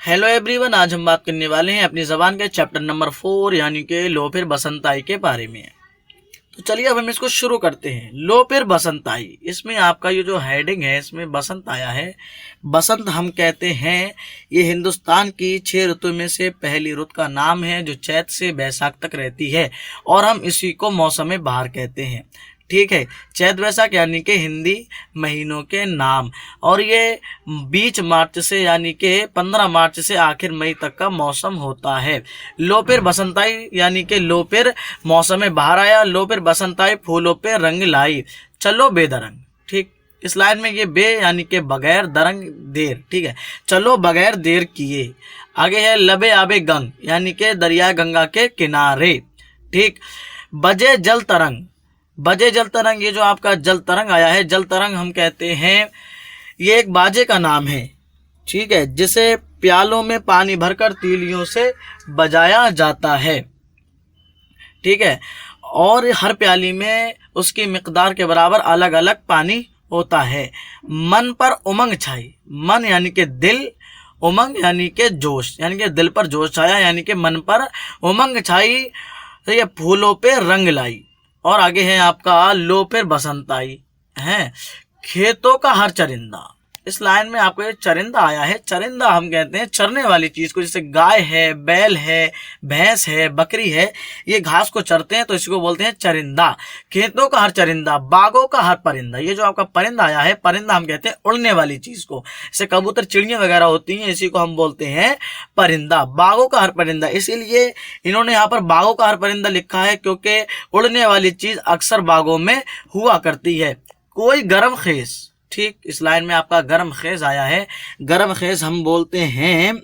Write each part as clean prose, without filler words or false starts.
Hello everyone, आज हम बात करने वाले हैं अपनी ज़बान के चैप्टर नंबर 4 यानी कि लो फिर बसंत आई के बारे में। तो चलिए अब हम इसको शुरू करते हैं। लो फिर बसंत आई, इसमें आपका ये जो हेडिंग है इसमें बसंत आया है। बसंत हम कहते हैं ये हिंदुस्तान की 6 ऋतु में से पहली ऋतु का नाम है जो चैत से बैसाख तक रहती है और हम इसी को मौसम बहार कहते हैं। ठीक है, चैत बैसाख यानी कि हिंदी महीनों के नाम, और ये बीच मार्च से यानी कि 15 मार्च से आखिर मई तक का मौसम होता है। लो फिर बसंत आई यानी कि लो फिर मौसम बहार आया, लो फिर बसंत आई फूलों पे रंग लाई, चलो बेदरंग। ठीक, इस लाइन में ये बे यानी कि बगैर, दरंग देर। ठीक है, चलो बगैर देर किए। आगे है लबे आबे गंग यानी कि दरिया गंगा के किनारे। ठीक, बजे जल तरंग, बजे जल तरंग, ये जो आपका जल तरंग आया है, जल तरंग हम कहते हैं ये एक बाजे का नाम है। ठीक है, जिसे प्यालों में पानी भरकर तीलियों से बजाया जाता है। ठीक है, और हर प्याली में उसकी मिकदार के बराबर अलग अलग पानी होता है। मन पर उमंग छाई, मन यानी कि दिल, उमंग यानी कि जोश, यानी कि दिल पर जोश छाया, यानी कि मन पर उमंग छाई, तो ये फूलों पे रंग लाई। और आगे है आपका लो फिर बसंत आई है, खेतों का हर चरिंदा। इस लाइन में आपको ये चरिंदा आया है। चरिंदा हम कहते हैं चरने वाली चीज को, जैसे गाय है, बैल है, भैंस है, बकरी है, ये घास को चरते हैं तो इसको बोलते हैं चरिंदा। खेतों का हर चरिंदा, बागों का हर परिंदा, ये जो आपका परिंदा आया है, परिंदा हम कहते हैं उड़ने वाली चीज को, जैसे कबूतर चिड़िया वगैरह होती हैं, इसी को हम बोलते हैं परिंदा। बागों का हर परिंदा, इसीलिए इन्होंने यहाँ पर बागों का हर परिंदा लिखा है क्योंकि उड़ने वाली चीज अक्सर बागों में हुआ करती है। कोई गरम खेस, ठीक, इस लाइन में आपका गरम खेज आया है। गरम खेज हम बोलते हैं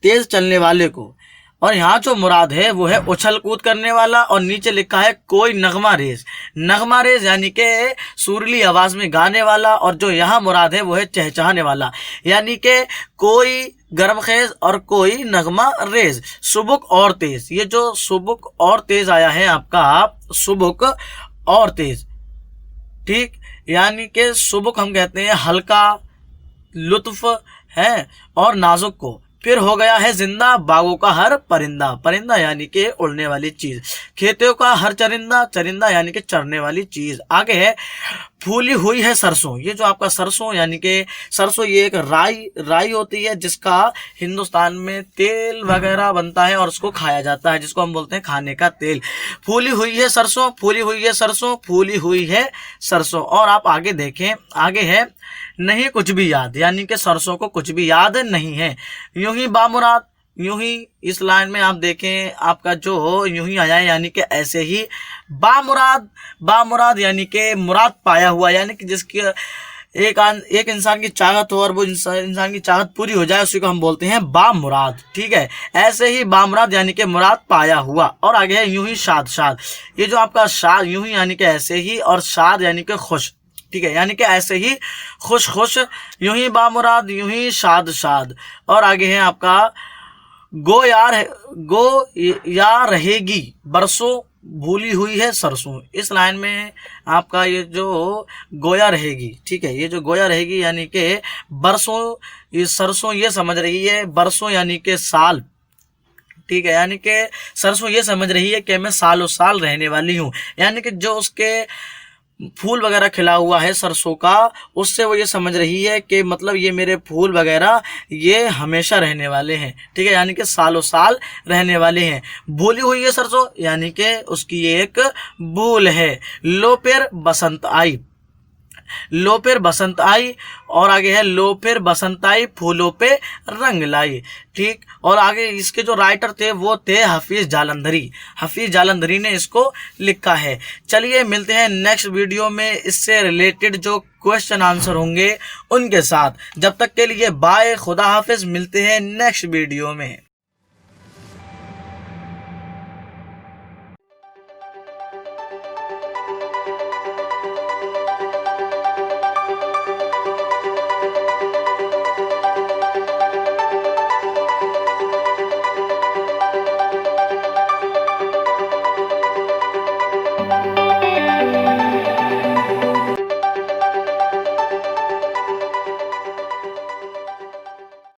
तेज चलने वाले को, और यहाँ जो मुराद है वो है उछल कूद करने वाला। और नीचे लिखा है कोई नगमा रेज, नगमा रेज यानी कि सुरीली आवाज में गाने वाला, और जो यहाँ मुराद है वो है चहचहाने वाला, यानी कि कोई गरम खेज और कोई नगमा रेज। सुबुक और तेज, ये जो सुबुक और तेज आया है आपका, सुबुक और तेज, ठीक, यानी कि सुबुक हम कहते हैं हल्का, लुत्फ है और नाजुक को। फिर हो गया है जिंदा बागों का हर परिंदा, परिंदा यानी कि उड़ने वाली चीज। खेतों का हर चरिंदा, चरिंदा यानी कि चरने वाली चीज। आगे है फूली हुई है सरसों, ये जो आपका सरसों यानी कि सरसों ये एक राई होती है जिसका हिंदुस्तान में तेल वगैरह बनता है और उसको खाया जाता है, जिसको हम बोलते हैं खाने का तेल। फूली हुई है सरसों, फूली हुई है सरसों, फूली हुई है सरसों। और आप आगे देखें, आगे है नहीं कुछ भी याद, यानी कि सरसों को कुछ भी याद नहीं है। यूं ही बामुराद, यूं ही इस लाइन में आप देखें आपका जो यूं ही आया है, यानी कि ऐसे ही। बामुराद, बामुराद यानी कि मुराद पाया हुआ, यानी कि जिसकी एक इंसान की चाहत हो और वो इंसान की चाहत पूरी हो जाए, उसी को हम बोलते हैं बामुराद। ठीक है, ऐसे ही बामुराद यानी कि मुराद पाया हुआ। और आगे है यूं ही शाद, शाद, ये जो आपका शाद, यूं ही यानी कि ऐसे ही, और शाद यानी कि खुश। ठीक है, यानी कि ऐसे ही खुश खुश, यूं ही बामुराद, यूं ही शाद शाद। और आगे है आपका गो यार रहेगी बरसों भूली हुई है सरसों। इस लाइन में आपका ये जो गोया रहेगी, ठीक है, ये जो गोया रहेगी यानी कि बरसों, ये सरसों ये समझ रही है, बरसों यानी कि साल। ठीक है, यानी कि सरसों ये समझ रही है कि मैं सालों साल रहने वाली हूँ, यानी कि जो उसके फूल वगैरह खिला हुआ है सरसों का, उससे वो ये समझ रही है कि मतलब ये मेरे फूल वगैरह ये हमेशा रहने वाले हैं। ठीक है, यानी कि सालों साल रहने वाले हैं। भूली हुई है सरसों यानी कि उसकी एक भूल है। लो फिर बसंत आई, लो फिर बसंत आई। और आगे है लो फिर बसंत आई फूलों पे रंग लाई। ठीक, और आगे इसके जो राइटर थे वो थे हफीज जालंधरी, हफीज जालंधरी ने इसको लिखा है। चलिए मिलते हैं नेक्स्ट वीडियो में इससे रिलेटेड जो क्वेश्चन आंसर होंगे उनके साथ। जब तक के लिए बाय, खुदा हाफिज, मिलते हैं नेक्स्ट वीडियो में।